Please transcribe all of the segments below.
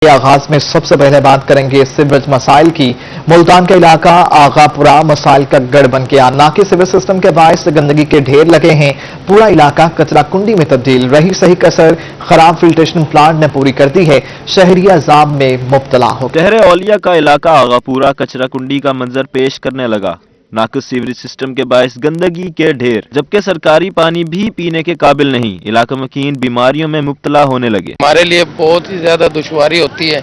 आगाज में सबसे पहले बात करेंगे सीवरेज मसाइल की। मुल्तान का इलाका आगापुरा मसाइल का गढ़ बन गया। नाके सीवरेज सिस्टम के बायस गंदगी के ढेर लगे हैं। पूरा इलाका कचरा कुंडी में तब्दील। रही सही कसर खराब फिल्ट्रेशन प्लांट ने पूरी कर दी है। शहरी अजाब में मुब्तला हो गए। शहर औलिया का इलाका आगापुरा कचरा कुंडी का मंजर पेश करने लगा। नाकस सीवरेज सिस्टम के बायस गंदगी के ढेर, जबकि सरकारी पानी भी पीने के काबिल नहीं। इलाका मकीन बीमारियों में मुब्तला होने लगे। हमारे लिए बहुत ही ज्यादा दुश्वारी होती है।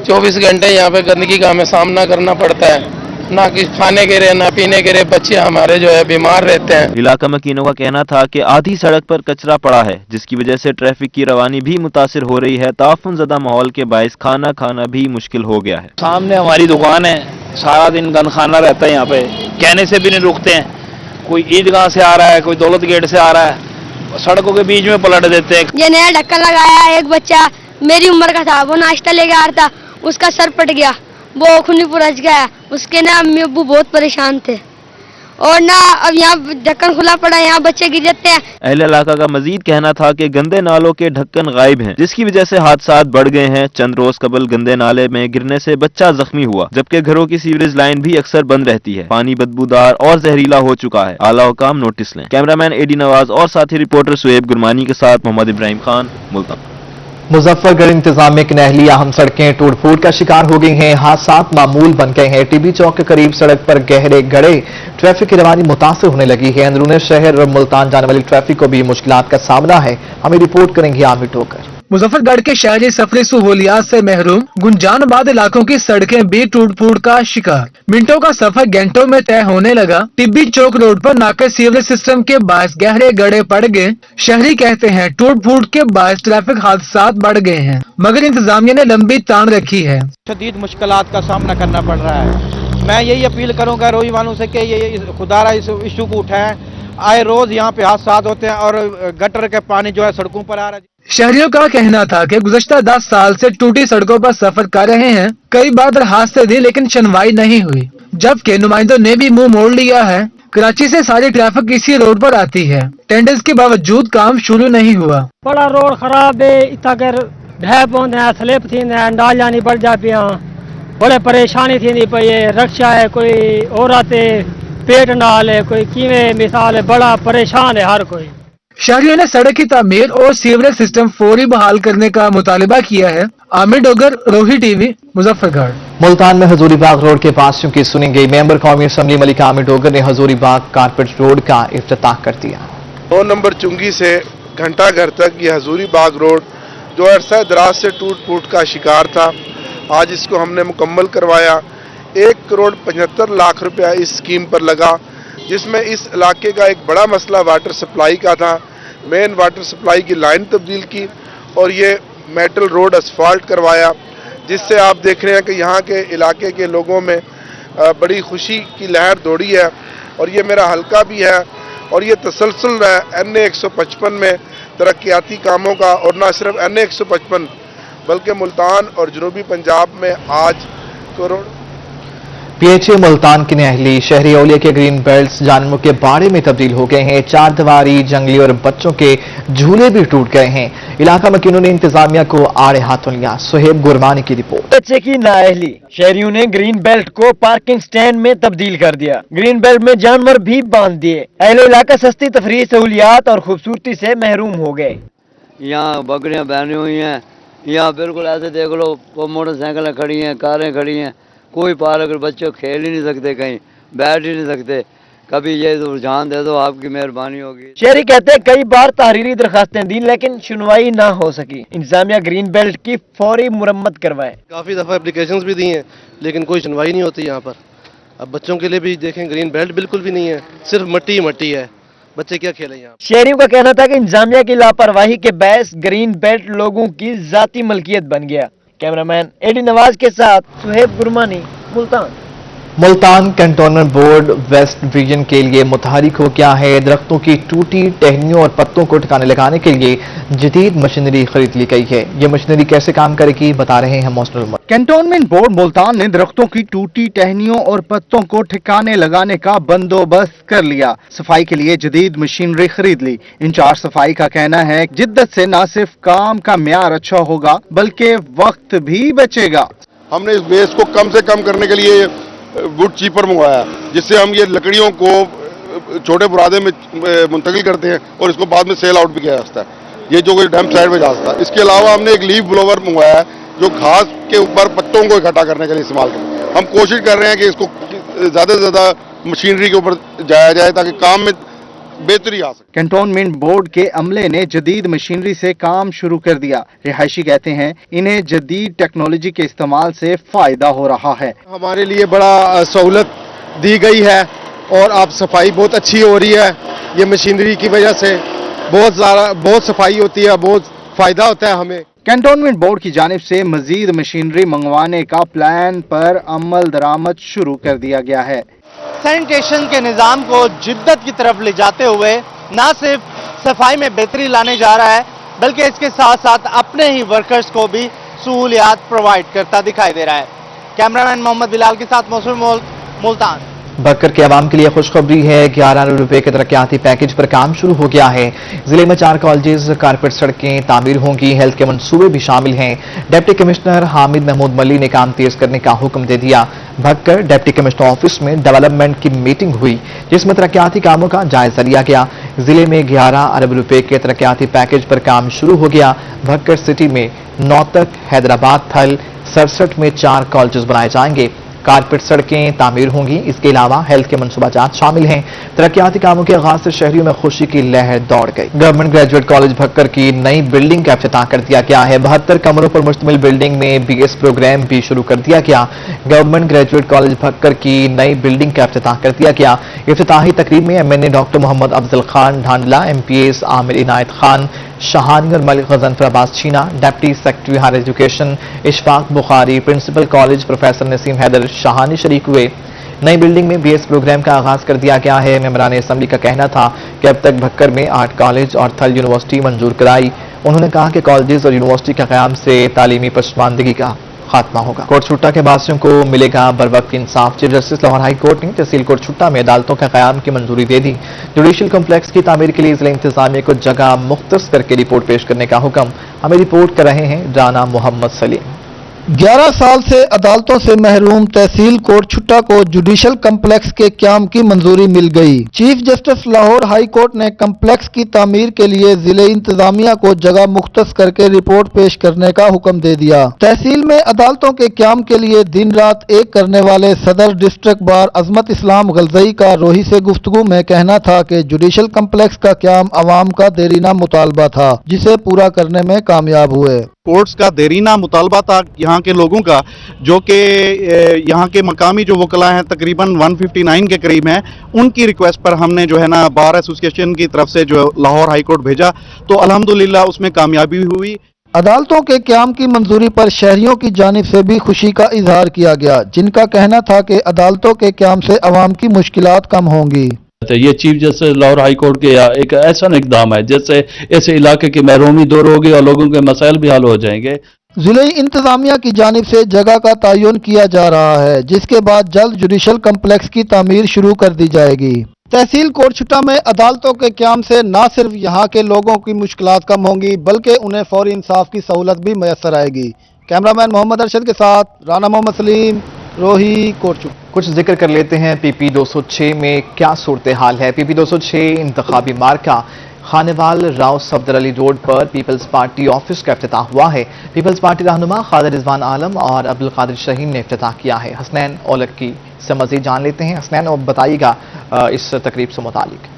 24 घंटे यहाँ पे गंदगी का हमें सामना करना पड़ता है। ना कि खाने के रहे ना पीने के रहे, बच्चे हमारे जो है बीमार रहते हैं। इलाका मकीनों का कहना था कि आधी सड़क पर कचरा पड़ा है, जिसकी वजह से ट्रैफिक की रवानी भी मुतासिर हो रही है। ताफुन ज़दा माहौल के बायस खाना खाना भी मुश्किल हो गया है। सामने हमारी दुकान है, सारा दिन गंद खाना रहता है। यहाँ पे कहने से भी नहीं रुकते हैं। कोई ईदगाह से आ रहा है, कोई दौलत गेट से आ रहा है, सड़कों के बीच में पलट देते हैं। ये नया ढक्कन लगाया है। एक बच्चा मेरी उम्र का था, वो नाश्ता लेके आ रहा था, उसका सर फट गया, वो खूनी पुरज गया। उसके ना अम्मी अब्बू बहुत परेशान थे। और ना अब यहाँ ढक्कन खुला पड़ा है, यहाँ बच्चे गिर जाते हैं। अहले इलाका का मजीद कहना था कि गंदे नालों के ढक्कन गायब हैं, जिसकी वजह से हादसात बढ़ गए हैं। चंद रोज कबल गंदे नाले में गिरने से बच्चा जख्मी हुआ, जबकि घरों की सीवरेज लाइन भी अक्सर बंद रहती है। पानी बदबूदार और जहरीला हो चुका है। आला हुकाम नोटिस लें। कैमरामैन एडी नवाज और साथी रिपोर्टर सुहेब गुरमानी के साथ मोहम्मद इब्राहिम खान, मुल्तान। मुजफ्फरगढ़ इंतजामिया की नहली अहम सड़कें टूट फूट का शिकार हो गई हैं। हादसात मामूल बन गए हैं। टीबी चौक के करीब सड़क पर गहरे गड्ढे, ट्रैफिक की रवानी मुतासिर होने लगी है। अंदरूनी शहर और मुल्तान जाने वाली ट्रैफिक को भी मुश्किलात का सामना है। हमें रिपोर्ट करेंगे आमिर टोकर। मुजफ्फरगढ़ के शहरी सफरी सहूलियात से महरूम गुंजानबाद इलाकों की सड़कें भी टूट फूट का शिकार। मिनटों का सफर घंटों में तय होने लगा। टिब्बी चौक रोड पर नाके सीवरेज सिस्टम के बायस गहरे गड्ढे पड़ गए। शहरी कहते हैं टूट फूट के बायस ट्रैफिक हादसात बढ़ गए हैं, मगर इंतजामिया ने लंबी तान रखी है। शदीद मुश्किलात का सामना करना पड़ रहा है। मैं यही अपील करूंगा रोही वालों से कि ये खुदारा इस इशू को उठाएं। आए रोज यहाँ पे हादसात होते हैं और गटर के पानी जो है सड़कों पर आ रहा है। शहरियों का कहना था कि गुज़श्ता 10 साल से टूटी सड़कों पर सफर कर रहे हैं। कई बार दरखास्तें दी लेकिन सुनवाई नहीं हुई, जबकि नुमाइंदों ने भी मुंह मोड़ लिया है। कराची से सारी ट्रैफिक इसी रोड पर आती है। टेंडर्स के बावजूद काम शुरू नहीं हुआ। बड़ा रोड खराब है, इतना ढह पौधे हैं, स्लिप थी डाल जानी पड़ जा पिया, बड़े परेशानी थी पई है। रक्षा है, कोई औरत पेट नाल है, कोई कीवे मिसाल है, बड़ा परेशान है हर कोई। शहरियों ने सड़क की तामीर और सीवरेज सिस्टम फौरी बहाल करने का मुतालिबा किया है। आमिर डोगर, रोही टीवी, मुजफ्फरगढ़। मुल्तान में हजूरी बाग रोड के पास की सुनी गई। मेंबर कौमी असम्बली मलिका आमिर डोगर ने हजूरी बाग कारपेट रोड का इफ्तिताह कर दिया। 9 नंबर चुंगी से घंटा घर तक ये हजूरी बाग रोड जो अरसा दराज से टूट फूट का शिकार था, आज इसको हमने मुकम्मल करवाया। 1 करोड़ 75 लाख रुपया इस स्कीम पर लगा, जिसमें इस इलाके का एक बड़ा मसला वाटर सप्लाई का था। मेन वाटर सप्लाई की लाइन तब्दील की और ये मेटल रोड असफाल्ट करवाया, जिससे आप देख रहे हैं कि यहाँ के इलाके के लोगों में बड़ी खुशी की लहर दौड़ी है। और ये मेरा हलका भी है और ये तसलसल है NA 155 में तरक्याती कामों का। और न सिर्फ NA 155 बल्कि मुल्तान और जनूबी पंजाब में आज करोड़ PHA मुल्तान की नहली शहरी औलिया के ग्रीन बेल्ट जानवरों के बाड़े में तब्दील हो गए हैं। 4 दीवारी, जंगली और बच्चों के झूले भी टूट गए हैं। इलाका मकीनों ने इंतजामिया को आड़े हाथों लिया। सुहेब गुरमानी की रिपोर्ट। बच्चे की नाअहली, शहरियों ने ग्रीन बेल्ट को पार्किंग स्टैंड में तब्दील कर दिया। ग्रीन बेल्ट में जानवर भी बांध दिए। अहले इलाका सस्ती तफरीह सहूलियात और खूबसूरती से महरूम हो गए। यहाँ बकरियाँ बहनी हुई हैं, यहाँ बिल्कुल ऐसे देख लो, वो मोटरसाइकिलें खड़ी हैं, कारें खड़ी हैं। कोई पार्क बच्चे खेल ही नहीं सकते, कहीं बैठ ही नहीं सकते। कभी ये रुझान दे दो, आपकी मेहरबानी होगी। शहरी कहते कई बार तहरीरी दरखास्तें दी लेकिन सुनवाई ना हो सकी। इंतजामिया ग्रीन बेल्ट की फौरी मुरम्मत करवाए। काफ़ी दफ़ा एप्लीकेशंस भी दी हैं लेकिन कोई सुनवाई नहीं होती यहाँ पर। अब बच्चों के लिए भी देखें, ग्रीन बेल्ट बिल्कुल भी नहीं है, सिर्फ मट्टी मट्टी है। बच्चे क्या खेलें यहाँ। शहरियों का कहना था कि इंतजामिया की लापरवाही के बायस ग्रीन बेल्ट लोगों की जाती मलकियत बन गया। कैमरामैन एडी नवाज के साथ Suhaib Gurmani, Multan. Multan cantonment board west division के लिए मुतहरिक हो गया है। दरख्तों की टूटी टहनियों और पत्तों को ठिकाने लगाने के लिए जदीद मशीनरी खरीद ली गई है। ये मशीनरी कैसे काम करेगी, बता रहे हैं मोहसिन उमर। कैंटोनमेंट बोर्ड मुल्तान ने दरख्तों की टूटी टहनियों और पत्तों को ठिकाने लगाने का बंदोबस्त कर लिया। सफाई के लिए जदीद मशीनरी खरीद ली। इंचार्ज सफाई का कहना है जिद्दत से न सिर्फ काम का म्यार अच्छा होगा बल्कि वक्त भी बचेगा। हमने इस वेस्ट को कम से कम करने के लिए वुड चीपर मंगवाया, जिससे हम ये लकड़ियों को छोटे बुरादे में मुंतकिल करते हैं और इसको बाद में सेल आउट भी किया जाता है। ये जो डैम साइड में जा सकता है। इसके अलावा हमने एक लीफ ब्लोवर मंगवाया है जो घास के ऊपर पत्तों को इकट्ठा करने के लिए इस्तेमाल करें। हम कोशिश कर रहे हैं कि इसको ज़्यादा से ज़्यादा मशीनरी के ऊपर जाया जाए ताकि काम में बेहतरी आ सके। कैंटोनमेंट बोर्ड के अमले ने जदीद मशीनरी से काम शुरू कर दिया। रिहायशी कहते हैं इन्हें जदीद टेक्नोलॉजी के इस्तेमाल से फायदा हो रहा है। हमारे लिए बड़ा सहूलत दी गई है और अब सफाई बहुत अच्छी हो रही है। ये मशीनरी की वजह से बहुत सफाई होती है, बहुत फायदा होता है हमें। कैंटोनमेंट बोर्ड की जानिब से मजीद मशीनरी मंगवाने का प्लान पर अमल दरामद शुरू कर दिया गया है। सैनिटेशन के निज़ाम को जिद्दत की तरफ ले जाते हुए न सिर्फ सफाई में बेहतरी लाने जा रहा है बल्कि इसके साथ साथ अपने ही वर्कर्स को भी सहूलियात प्रोवाइड करता दिखाई दे रहा है। कैमरामैन मोहम्मद बिलाल के साथ मौसूम मुल्तान। बक्कर के अवाम के लिए खुशखबरी है। 11 अरब रुपए के तरक्याती पैकेज पर काम शुरू हो गया है। जिले में 4 कॉलेजेस, कारपेट सड़कें तामीर होंगी। हेल्थ के मंसूबे भी शामिल हैं। डिप्टी कमिश्नर हामिद महमूद मली ने काम तेज करने का हुक्म दे दिया। भक्कर डिप्टी कमिश्नर ऑफिस में डेवलपमेंट की मीटिंग हुई जिसमें तरक्याती कामों का जायजा लिया गया। जिले में 11 अरब रुपए के तरक्याती पैकेज पर काम शुरू हो गया। भक्कर सिटी में नौतक, हैदराबाद थल, 67 में 4 कॉलेजेस बनाए जाएंगे। कारपेट सड़कें तामीर होंगी। इसके अलावा हेल्थ के मनसूबाजात शामिल हैं। तरक्याती कामों के आगाज से शहरियों में खुशी की लहर दौड़ गई। गवर्नमेंट ग्रेजुएट कॉलेज भक्कर की नई बिल्डिंग का इफ्तिताह कर दिया गया है। 72 कमरों पर मुश्तमिल बिल्डिंग में BS प्रोग्राम भी शुरू कर दिया गया। गवर्नमेंट ग्रेजुएट कॉलेज भक्कर की नई बिल्डिंग का इफ्तिताह कर दिया गया। इफ्तिताही तकरीब में MNA doctor Mohammad Afzal Khan Dhandla, MPS Amir Inayat Khan Shahani और Malik Ghazanfar Abbas Cheena, deputy secretary higher education Ishfaq Bukhari, principal college professor Naseem Haider Shahani शरीक हुए। नई बिल्डिंग में BS प्रोग्राम का आगाज कर दिया गया है। मेंबरान असेंबली का कहना था कि अब तक भक्कर में 8 कॉलेज और थल यूनिवर्सिटी मंजूर कराई। उन्होंने कहा कि कॉलेजेस और यूनिवर्सिटी के क़याम से तालीमी पसमानदगी का खात्मा होगा। कोट छुट्टा के बासियों को मिलेगा बरवक्त इंसाफ। Chief justice Lahore high court ने तहसील कोट छुट्टा में अदालतों के क़याम की मंजूरी दे दी। जुडिशल कम्प्लेक्स की तामीर के लिए जिला इंतजामिया को जगह मुख्तस करके रिपोर्ट पेश करने का हुक्म। हमें रिपोर्ट कर रहे हैं राना मोहम्मद सलीम। 11 साल से अदालतों से महरूम तहसील कोट छुट्टा को जुडिशल कम्प्लेक्स के क्याम की मंजूरी मिल गई। Chief justice Lahore high court ने कम्प्लेक्स की तामीर के लिए जिले इंतजामिया को जगह मुख्तस करके रिपोर्ट पेश करने का हुक्म दे दिया। तहसील में अदालतों के क्याम के लिए दिन रात एक करने वाले सदर डिस्ट्रिक्ट बार अजमत इस्लाम गलजई का रोही से गुफ्तगू में कहना था कि जुडिशल कम्प्लेक्स का क्याम अवाम का देरीना मुतालबा था जिसे पूरा करने में कामयाब हुए। कोर्ट्स का देरीना मुतालबा था यहाँ के लोगों का, जो कि यहाँ के मकामी जो वकला हैं तकरीबन 159 के करीब हैं, उनकी रिक्वेस्ट पर हमने जो है ना बार एसोसिएशन की तरफ से जो लाहौर हाई कोर्ट भेजा तो अल्हम्दुलिल्लाह उसमें कामयाबी हुई। अदालतों के क्याम की मंजूरी पर शहरियों की जानिब से भी खुशी का इजहार किया गया, जिनका कहना था कि अदालतों के क्याम से अवाम की मुश्किलात कम होंगी। ये chief justice Lahore high court के एक ऐसा इकदाम है जिससे ऐसे इलाके की महरूमी दूर होगी और लोगों के मसाइल भी हल हो जाएंगे। जिले इंतजामिया की जानिब से जगह का तयन किया जा रहा है, जिसके बाद जल्द जुडिशल कम्प्लेक्स की तामीर शुरू कर दी जाएगी। तहसील कोट छुट्टा में अदालतों के क्याम से न सिर्फ यहाँ के लोगों की मुश्किलात कम होंगी बल्कि उन्हें फौरी इंसाफ की सहूलत भी मैसर आएगी। कैमरामैन मोहम्मद अरशद के साथ राना मोहम्मद सलीम, रोही, कोट छुट्टा। कुछ जिक्र कर लेते हैं PP 206 में क्या सूरत हाल है। PP 206 इंतखाबी मार्का खानेवाल राव सफदर अली रोड पर पीपल्स पार्टी ऑफिस का इफ्तिताह हुआ है। पीपल्स पार्टी रहनुमा खादर रिजवान आलम और अब्दुल कादिर शहीन ने इफ्तिताह किया है। हसनैन ओलक्की से मजीद जान लेते हैं। हसनैन, और बताइएगा इस तकरीब से मुतालिक।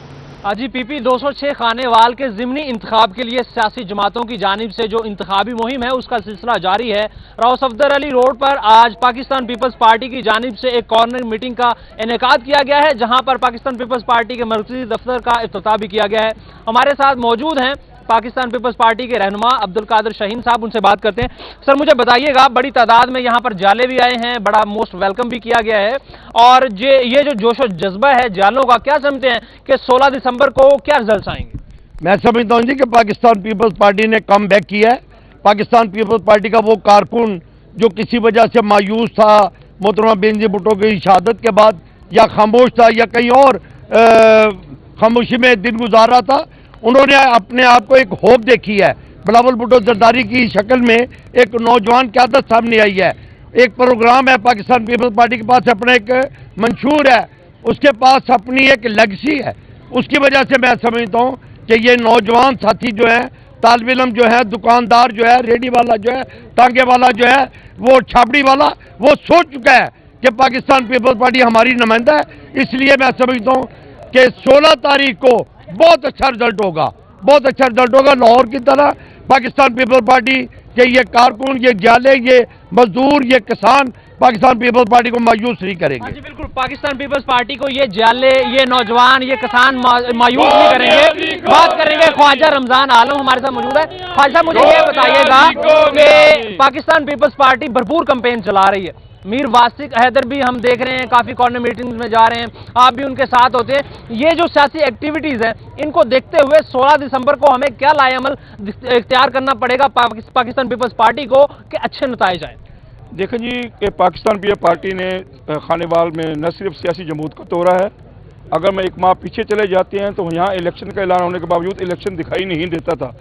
जी PP 206 खानेवाल के ज़िमनी इंतखाब के लिए सियासी जमातों की जानिब से जो इंतखाबी मुहिम है उसका सिलसिला जारी है। राव सफदर अली रोड पर आज पाकिस्तान पीपल्स पार्टी की जानिब से एक कॉर्नर मीटिंग का इनेकाद किया गया है, जहां पर पाकिस्तान पीपल्स पार्टी के मरकजी दफ्तर का इफ्तिताह भी किया गया है। हमारे साथ मौजूद हैं पाकिस्तान पीपल्स पार्टी के रहनुमा अब्दुल कादिर शाहीन साहब, उनसे बात करते हैं। सर मुझे बताइएगा, बड़ी तादाद में यहाँ पर जाले भी आए हैं, बड़ा मोस्ट वेलकम भी किया गया है, और ये जो जोश और जज्बा है जालों का, क्या समझते हैं कि 16 दिसंबर को क्या रिजल्ट आएंगे? मैं समझता हूँ जी कि पाकिस्तान पीपल्स पार्टी ने कम बैक किया है। पाकिस्तान पीपल्स पार्टी का वो कारकुन जो किसी वजह से मायूस था मोहतरमा बेनजीर भुट्टो की शहादत के बाद, या खामोश था या कहीं और खामोशी में दिन गुजार रहा था, उन्होंने अपने आप को एक होप देखी है। बिलावल भुट्टो जरदारी की शक्ल में एक नौजवान क़यादत सामने आई है। एक प्रोग्राम है पाकिस्तान पीपल्स पार्टी के पास, अपना एक मंशूर है, उसके पास अपनी एक लेगसी है। उसकी वजह से मैं समझता हूँ कि ये नौजवान साथी जो है, तालिब इल्म जो है, दुकानदार जो है, रेडी वाला जो है, टांगे वाला जो है, वो छाबड़ी वाला, वो सोच चुका है कि पाकिस्तान पीपल्स पार्टी हमारी नुमाइंदा है। इसलिए मैं समझता हूँ कि 16 तारीख को बहुत अच्छा रिजल्ट होगा, बहुत अच्छा रिजल्ट होगा। लाहौर की तरह पाकिस्तान पीपल्स पार्टी के ये कारकुन, ये जाले, ये मजदूर, ये किसान पाकिस्तान पीपल्स पार्टी को मायूस नहीं करेंगे। जी बिल्कुल, पाकिस्तान पीपल्स पार्टी को ये जाले, ये नौजवान, ये किसान मायूस नहीं करेंगे। बात करेंगे ख्वाजा रमजान आलम हमारे साथ मौजूद है। ख्वाजा, मुझे ये बताइएगा कि पाकिस्तान पीपल्स पार्टी भरपूर कैंपेन चला रही है, मीर वासिक हैदर भी हम देख रहे हैं काफ़ी कॉर्नर मीटिंग्स में जा रहे हैं, आप भी उनके साथ होते हैं। ये जो सियासी एक्टिविटीज़ हैं, इनको देखते हुए 16 दिसंबर को हमें क्या लाएअमल इख्तियार करना पड़ेगा पाकिस्तान पीपल्स पार्टी को कि अच्छे नतीजे आए? देखें जी कि पाकिस्तान पीपल्स पार्टी ने खानेवाल में न सिर्फ सियासी जमूत को तोड़ा है। अगर मैं एक माह पीछे चले जाते हैं तो यहाँ इलेक्शन का ऐलान होने के बावजूद इलेक्शन दिखाई नहीं देता था।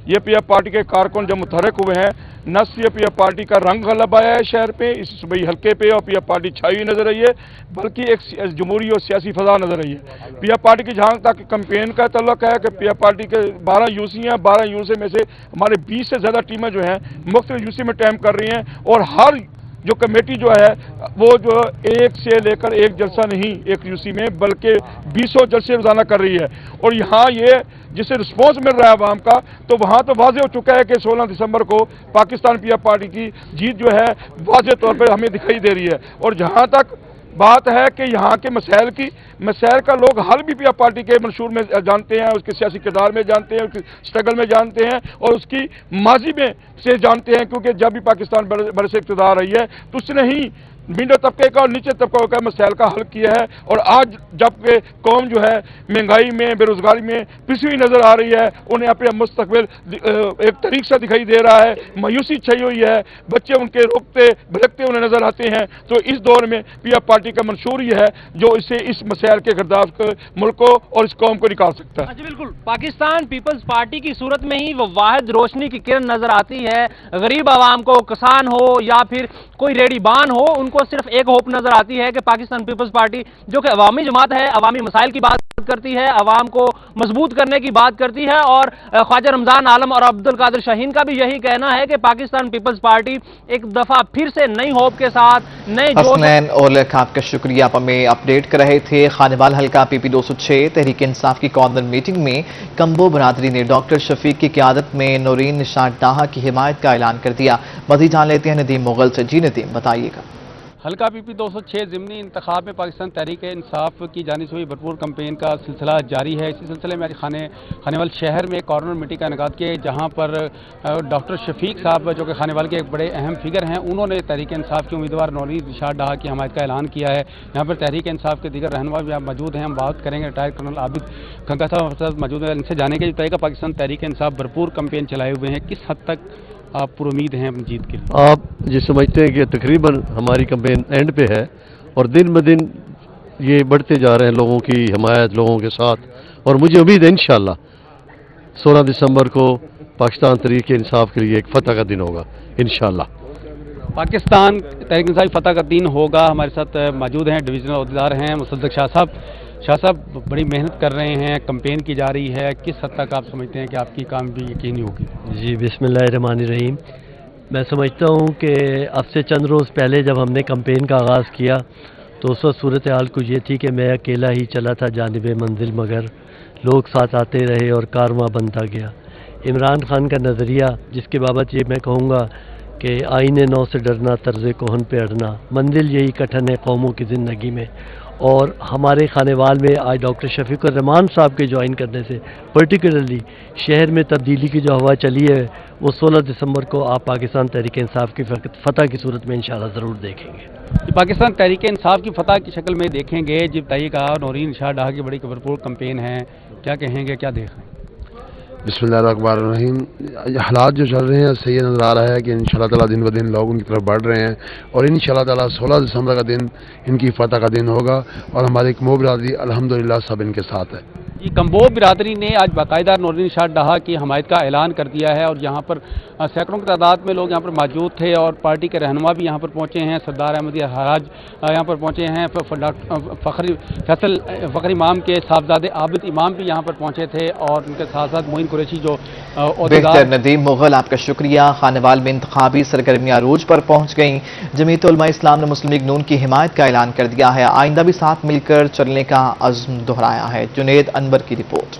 ये पीएफ पार्टी के कारकुन जब मुतहरक हुए हैं, न सिर्फ पीएफ पार्टी का रंग गलब आया है शहर पे, इस सूबाई हल्के पे, और पीएफ पार्टी छाई हुई नजर आई है, बल्कि एक जमहूरी और सियासी फजा नजर आई है। पीएफ पार्टी की जहाँ तक कैंपेन का तल्लुक है कि पीएफ पार्टी के 12 यूसी हैं, 12 यूसी में से हमारे 20 से ज़्यादा टीमें जो हैं मुख्तलिफ यूसी में टाइम कर रही हैं, और हर जो कमेटी जो है वो जो एक से लेकर एक जलसा नहीं एक यूसी में, बल्कि 20 जलसे रोजाना कर रही है। और यहाँ ये जिससे रिस्पॉन्स मिल रहा है आवाम का, तो वहाँ तो वाज़ेह हो चुका है कि 16 दिसंबर को पाकिस्तान पीएफ पार्टी की जीत जो है वाज़ेह तौर पर हमें दिखाई दे रही है। और जहाँ तक बात है कि यहाँ के मसाइल की, मसाइल का लोग हल भी पीएफ पार्टी के मंशूर में जानते हैं, उसके सियासी किरदार में जानते हैं, उसकी स्ट्रगल में जानते हैं, और उसकी माजी में से जानते हैं, क्योंकि जब भी पाकिस्तान बरस इक़्तिदार रही है तो उसने ही मीडिया तबके का और नीचे तबकों का मसाइल का हल किया है। और आज जबकि कौम जो है महंगाई में, बेरोजगारी में पिसी हुई नजर आ रही है, उन्हें अपने मुस्तकबिल एक तरीक सा दिखाई दे रहा है, मायूसी छई हुई है, बच्चे उनके रोकते भड़कते उन्हें नजर आते हैं। तो इस दौर में पीएफ पार्टी का मंशूर ही है जो इसे इस मसाइल के गिरदाव को, मुल्क को और इस कौम को निकाल सकता है। जी बिल्कुल, पाकिस्तान पीपल्स पार्टी की सूरत में ही वो वाहिद रोशनी की किरण नजर आती है। गरीब आवाम को, किसान हो या फिर कोई रेडीबान हो, उनको सिर्फ एक होप नजर आती है कि पाकिस्तान पीपल्स पार्टी जो कि अवामी जमात है, अवामी मसाइल की बात करती है, अवाम को मजबूत करने की बात करती है। और ख्वाजा रमजान आलम और अब्दुल कादिर शाहीन का भी यही कहना है कि पाकिस्तान पीपल्स पार्टी एक दफा फिर से नई होप के साथ, नए हसनैन ओलख, आपका शुक्रिया, आप हमें अपडेट कर रहे थे। खानेवाल हल्का PP 206 तहरीक इंसाफ की कॉर्नर मीटिंग में कंबो बरादरी ने डॉक्टर शफीक की क़यादत में नूरीन निशात डाहा की हिमायत का ऐलान कर दिया। मज़ीद जान लेते हैं नदीम मुगल से। जी नदीम, बताइएगा। हल्का PP 206 ज़िमनी इंतखाब में पाकिस्तान तहरीक इंसाफ की जानिब से हुई भरपूर कैंपेन का सिलसिला जारी है। इसी सिलसिले में आज खानेवाल शहर में एक कॉर्नर मीटिंग का इनेकाद किया, जहाँ पर डॉक्टर शफीक साहब जो कि खानेवाल के एक बड़े अहम फिगर हैं, उन्होंने तहरीक इंसाफ के उम्मीदवार नूरीन निशात डाहा की हमायत का ऐलान किया है। यहाँ पर तहरीक इंसाफ के दीगर रहनुमा भी मौजूद हैं। हम बात करेंगे रिटायर्ड कर्नल आबिद खंगा साहब मौजूद हैं, इनसे जाने के बताइएगा पाकिस्तान तहरीक इंसाफ भरपूर कैंपेन चलाए हुए हैं, किस हद तक आप पुरुमीद हैं जीत के? आप ये समझते हैं कि तकरीबन हमारी कैंपेन एंड पे है और दिन ब दिन ये बढ़ते जा रहे हैं लोगों की हिमायत, लोगों के साथ, और मुझे उम्मीद है इंशाअल्लाह 16 दिसंबर को पाकिस्तान तहरीक इंसाफ के लिए एक फतह का दिन होगा इंशाअल्लाह। पाकिस्तान तहरीक इंसाफ फतह का दिन होगा। हमारे साथ मौजूद हैं डिवीजनल अहदेदार हैं मुसद्दक शाह साहब। शाह साहब बड़ी मेहनत कर रहे हैं, कैंपेन की जा रही है, किस हद तक आप समझते हैं कि आपकी काम भी यकीनी होगी? जी बिस्मिल्लाहिर्रहमानिर्रहीम। मैं समझता हूँ कि अब से चंद रोज़ पहले जब हमने कैंपेन का आगाज़ किया तो उस वक्त सूरत हाल कुछ ये थी कि मैं अकेला ही चला था जानिब मंजिल, मगर लोग साथ आते रहे और कारवां बनता गया। इमरान खान का नज़रिया, जिसके बाबत ये मैं कहूँगा कि आईने नौ से डरना, तर्ज़ कोहन पे अड़ना, मंजिल यही कठन है कौमों की ज़िंदगी में, اور ہمارے خانے وال میں آج ڈاکٹر شفیق الرحمان صاحب کے جوائن کرنے سے پرٹیکولرلی شہر میں تبدیلی کی جو ہوا چلی ہے وہ 16 دسمبر کو آپ پاکستان تحریک انصاف کی فتح کی صورت میں انشاءاللہ ضرور دیکھیں گے۔ پاکستان تحریک انصاف کی فتح کی شکل میں دیکھیں گے جب بتائیے کہا نورین شاہ ڈاہا کی بڑی بھرپور کمپین ہے، کیا کہیں گے، کیا دیکھ رہے ہیں؟ بسم اللہ الرحمن الرحیم۔ حالات جو چل رہے ہیں اس سے یہ نظر آ رہا ہے کہ انشاءاللہ تعالیٰ دن بدن لوگ ان کی طرف بڑھ رہے ہیں اور انشاءاللہ تعالیٰ 16 دسمبر کا دن ان کی فتح کا دن ہوگا اور ہماری کمو برادری الحمدللہ سب ان کے ساتھ ہے۔ یہ کمبو برادری نے آج باقاعدہ نورین شاہ ڈاہا کی حمایت کا اعلان کر دیا ہے اور یہاں پر سینکڑوں کی تعداد میں لوگ یہاں پر موجود تھے اور پارٹی کے رہنما بھی یہاں پر پہنچے ہیں۔ سردار احمدیہ حراج یہاں پر پہنچے ہیں، فخر امام کے صاحبزادے عابد امام بھی یہاں پر پہنچے تھے اور ان کے ساتھ ساتھ معین قریشی جو بہتر ندیم مغل، آپ کا شکریہ۔ خانے وال میں انتخابی سرگرمیاں عروج پر پہنچ گئیں۔ جمعیت علماء اسلام نے مسلم لیگ نون کی حمایت کا اعلان کر دیا ہے، آئندہ بھی ساتھ مل کر چلنے کا عزم دہرایا ہے۔ جنید انور کی رپورٹ۔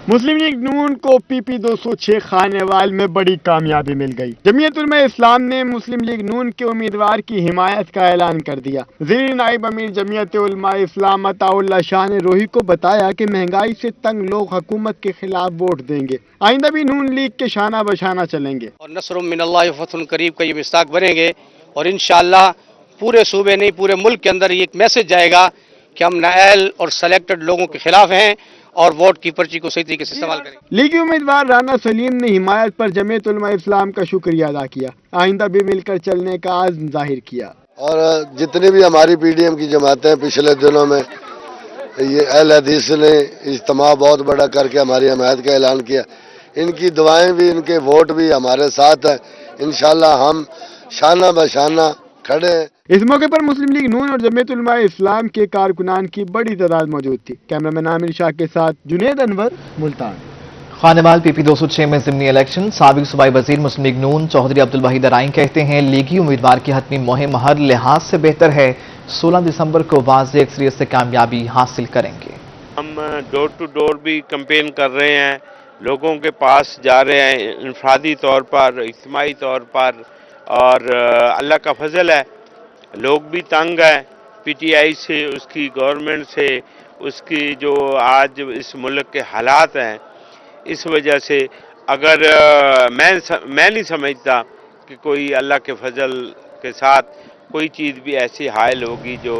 مسلم لیگ نون کو PP 206 خانے وال میں بڑی کامیابی مل گئی۔ جمعیت علماء اسلام نے مسلم لیگ نون کے امیدوار کی حمایت کا اعلان کر دیا۔ زیر نائب امیر جمعیت علماء اسلام عطا اللہ شاہ نے روہی کو بتایا کہ مہنگائی سے تنگ لوگ حکومت کے خلاف ووٹ دیں گے، آئندہ بھی نون لیگ کے شانہ بشانہ چلیں گے اور نصر من اللہ فتح قریب کا یہ مصداق بنیں گے اور انشاءاللہ پورے صوبے نہیں پورے ملک کے اندر یہ ایک میسج جائے گا کہ ہم نااہل اور سلیکٹڈ لوگوں کے خلاف ہیں اور ووٹ کی پرچی کو صحیح طریقے سے استعمال کریں گے۔ لیگی امیدوار رانا سلیم نے حمایت پر جمعیت علماء اسلام کا شکریہ ادا کیا، آئندہ بھی مل کر چلنے کا عزم ظاہر کیا۔ اور جتنی بھی ہماری PDM کی جماعتیں پچھلے دنوں میں یہ اہل حدیث نے اجتماع بہت بڑا کر کے ہماری حمایت کا اعلان کیا، ان کی دعائیں بھی ان کے ووٹ بھی ہمارے ساتھ ہیں، انشاءاللہ ہم شانہ بشانہ کھڑے ہیں۔ اس موقع پر مسلم لیگ نون اور جمعیت علماء اسلام کے کارکنان کی بڑی تعداد موجود تھی۔ کیمرہ مین عامر شاہ کے ساتھ جنید انور، ملتان۔ خانے وال PP 206 میں ضمنی الیکشن، سابق صوبائی وزیر مسلم لیگ نون چوہدری عبدالوحید ارائیں کہتے ہیں لیگی امیدوار کی حتمی مہم ہر لحاظ سے بہتر ہے، 16 دسمبر کو واضح اکثریت سے کامیابی حاصل کریں گے۔ ہم ڈور ٹو ڈور بھی کمپین کر رہے ہیں، لوگوں کے پاس جا رہے ہیں انفرادی طور پر، اجتماعی طور پر، اور اللہ کا فضل ہے لوگ بھی تنگ ہیں PTI سے، اس کی گورنمنٹ سے، اس کی جو آج اس ملک کے حالات ہیں، اس وجہ سے اگر میں نہیں سمجھتا کہ کوئی اللہ کے فضل کے ساتھ کوئی چیز بھی ایسی حائل ہوگی جو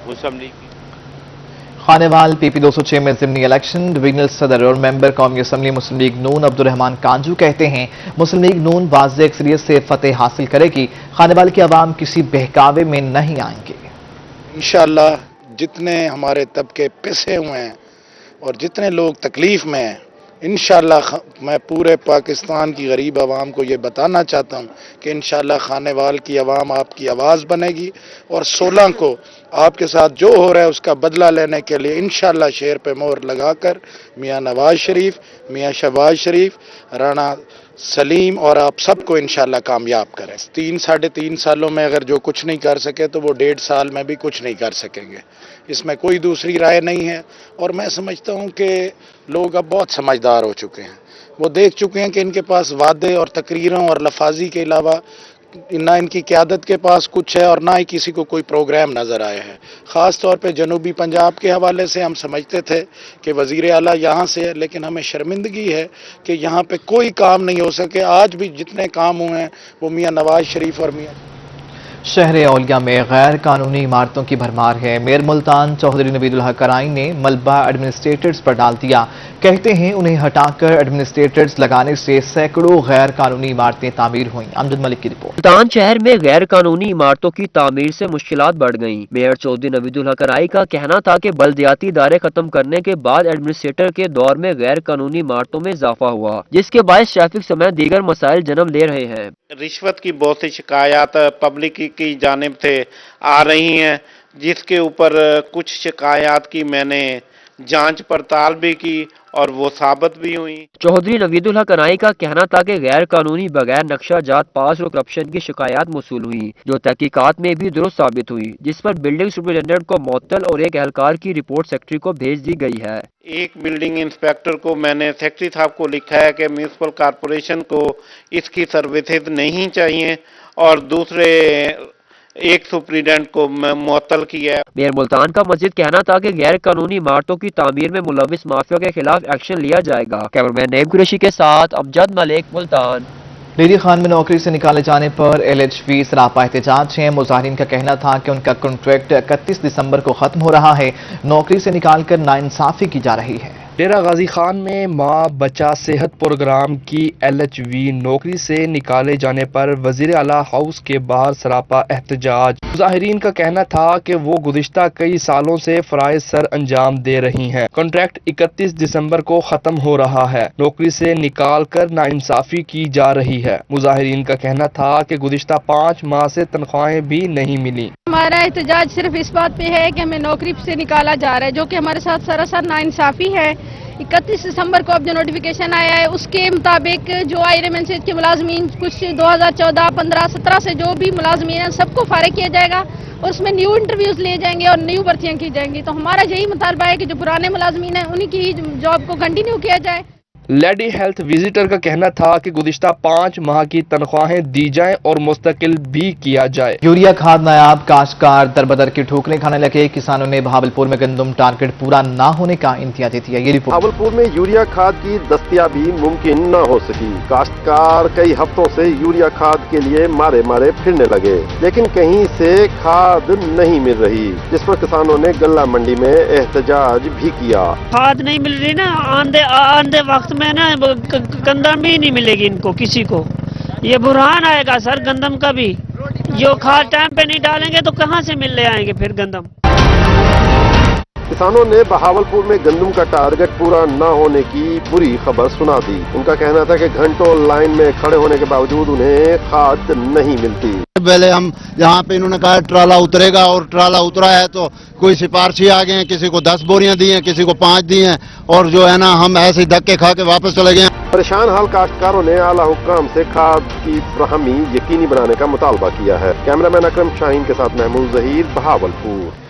مسلم لیگ کی۔ خانے وال PP 206 میں ضمنی الیکشن، ڈویژنل صدر اور ممبر قومی اسمبلی مسلم لیگ نون عبدالرحمان کانجو کہتے ہیں مسلم لیگ نون واضح اکثریت سے فتح حاصل کرے گی، خانے وال کی عوام کسی بہکاوے میں نہیں آئیں گے۔ انشاءاللہ جتنے ہمارے طبقے پسے ہوئے ہیں اور جتنے لوگ تکلیف میں ہیں، انشاءاللہ میں پورے پاکستان کی غریب عوام کو یہ بتانا چاہتا ہوں کہ انشاءاللہ خانے وال کی عوام آپ کی آواز بنے گی اور 16 کو آپ کے ساتھ جو ہو رہا ہے اس کا بدلہ لینے کے لیے انشاءاللہ شیر پہ مہر لگا کر میاں نواز شریف، میاں شہباز شریف، رانا سلیم اور آپ سب کو انشاءاللہ کامیاب کریں۔ 3-3.5 سالوں میں اگر جو کچھ نہیں کر سکے تو وہ 1.5 سال میں بھی کچھ نہیں کر سکیں گے، اس میں کوئی دوسری رائے نہیں ہے۔ اور میں سمجھتا ہوں کہ لوگ اب بہت سمجھدار ہو چکے ہیں، وہ دیکھ چکے ہیں کہ ان کے پاس وعدے اور تقریروں اور لفاظی کے علاوہ نہ ان کی قیادت کے پاس کچھ ہے اور نہ ہی کسی کو کوئی پروگرام نظر آیا ہے۔ خاص طور پہ جنوبی پنجاب کے حوالے سے ہم سمجھتے تھے کہ وزیر اعلیٰ یہاں سے ہے، لیکن ہمیں شرمندگی ہے کہ یہاں پہ کوئی کام نہیں ہو سکے۔ آج بھی جتنے کام ہوئے ہیں وہ میاں نواز شریف اور میاں شہر اولیاء میں غیر قانونی عمارتوں کی بھرمار ہے۔ میئر ملتان چوہدری نوید الحق ارائیں نے ملبہ ایڈمنسٹریٹرز پر ڈال دیا، کہتے ہیں انہیں ہٹا کر ایڈمنسٹریٹرز لگانے سے سینکڑوں غیر قانونی عمارتیں تعمیر ہوئیں۔ امجد ملک کی رپورٹ۔ ملتان شہر میں غیر قانونی عمارتوں کی تعمیر سے مشکلات بڑھ گئیں۔ میئر چوہدری نوید الحق ارائیں کا کہنا تھا کہ بلدیاتی ادارے ختم کرنے کے بعد ایڈمنسٹریٹر کے دور میں غیر قانونی عمارتوں میں اضافہ ہوا، جس کے باعث ٹریفک سمیت دیگر مسائل جنم لے رہے ہیں۔ رشوت کی بہت سی شکایات پبلک کی جانب سے آ رہی ہیں، جس کے اوپر کچھ شکایات کی میں نے جانچ پڑتال بھی کی اور وہ ثابت بھی ہوئی۔ چوہدری نوید الحق ارائیں کا کہنا تھا کہ غیر قانونی بغیر نقشہ جات پاس اور کرپشن کی شکایات موصول ہوئی، جو تحقیقات میں بھی درست ثابت ہوئی، جس پر بلڈنگ سپرنٹینڈنٹ کو معطل اور ایک اہلکار کی رپورٹ سیکرٹری کو بھیج دی گئی ہے۔ ایک بلڈنگ انسپیکٹر کو میں نے سیکرٹری صاحب کو لکھا ہے کہ میونسپل کارپوریشن کو اس کی سروسز نہیں چاہیے، اور دوسرے एक सुप्रीडेंट को मुअत्तल किया है। मेयर मुल्तान का मजीद कहना था कि गैर कानूनी इमारतों की तामीर में मुलविस माफिया के खिलाफ एक्शन लिया जाएगा। कैमरामैन नईम कुरैशी के साथ अमजद मलिक, मुल्तान। डेयरी खान में नौकरी से निकाले जाने पर LHV सरापा एहतजाज है। मुजाहिरीन का कहना था कि उनका कॉन्ट्रैक्ट 31 दिसंबर को खत्म हो रहा है। नौकरी से निकालकर नाइंसाफी की जा रही है। डेरा गाजी खान में माँ बच्चा सेहत प्रोग्राम की LHV नौकरी से निकाले जाने पर वजीर आला हाउस के बाहर सरापा एहतजाज। मुजाहिरीन का कहना था कि वो गुज़िश्ता कई सालों से फराइज सर अंजाम दे रही हैं। कॉन्ट्रैक्ट 31 दिसंबर को खत्म हो रहा है। नौकरी से निकाल कर नाइंसाफी की जा रही है। मुजाहिरीन का कहना था कि गुज़िश्ता 5 माह से तनख्वाहें भी नहीं मिली। हमारा एहतजाज सिर्फ इस बात पे है कि हमें नौकरी से निकाला जा रहा है, जो कि हमारे साथ सरासर नाइंसाफी है। 31 दिसंबर को अब जो नोटिफिकेशन आया है उसके मुताबिक जो आयरमैनसेज के मुलाजमीन कुछ 2014, 15, 17 से जो भी मुलाजमीन हैं सबको फारिग किया जाएगा और उसमें न्यू इंटरव्यूज लिए जाएंगे और न्यू भर्तियां की जाएंगी। तो हमारा यही मुतालबा है कि जो पुराने मुलाजमीन हैं उन्हीं की जॉब को कंटिन्यू किया जाए। लेडी हेल्थ विजिटर का कहना था कि गुज़िश्ता 5 माह की तनख्वाहें दी जाएं और मुस्तकिल भी किया जाए। यूरिया खाद नायाब, काश्तकार दरबदर की ठोकरें खाने लगे। किसानों ने बहावलपुर में गंदम टारगेट पूरा न होने का इंतहा दे दिया। ये रिपोर्ट। बहावलपुर में यूरिया खाद की दस्तयाबी मुमकिन न हो सकी। काश्तकार कई हफ्तों से यूरिया खाद के लिए मारे मारे फिरने लगे, लेकिन कहीं से खाद नहीं मिल रही, जिस पर किसानों ने गल्ला मंडी में एहतजाज भी किया। खाद नहीं मिल रही ना, आंधे वक्त में ना गंदम भी नहीं मिलेगी इनको किसी को। ये बुरहान आएगा सर गंदम का भी। जो खाद टाइम पे नहीं डालेंगे तो कहाँ से मिलने आएंगे फिर गंदम। किसानों ने बहावलपुर में गंदम का टारगेट पूरा न होने की बुरी खबर सुना दी। उनका कहना था कि घंटों लाइन में खड़े होने के बावजूद उन्हें खाद नहीं मिलती। पहले हम यहाँ पे इन्होंने कहा ट्राला उतरेगा और ट्राला उतरा है तो कोई सिफारशी आ गए हैं, किसी को 10 बोरियां दी हैं, किसी को 5 दी हैं और जो है ना हम ऐसे ही धक्के खा के वापस चले गए। परेशान हाल काश्तकारों ने आला हुक्काम से खाद की फराहमी यकीनी बनाने का मुतालबा किया है। कैमरामैन अकरम शाहीन के साथ महमूद जहीर, बहावलपुर।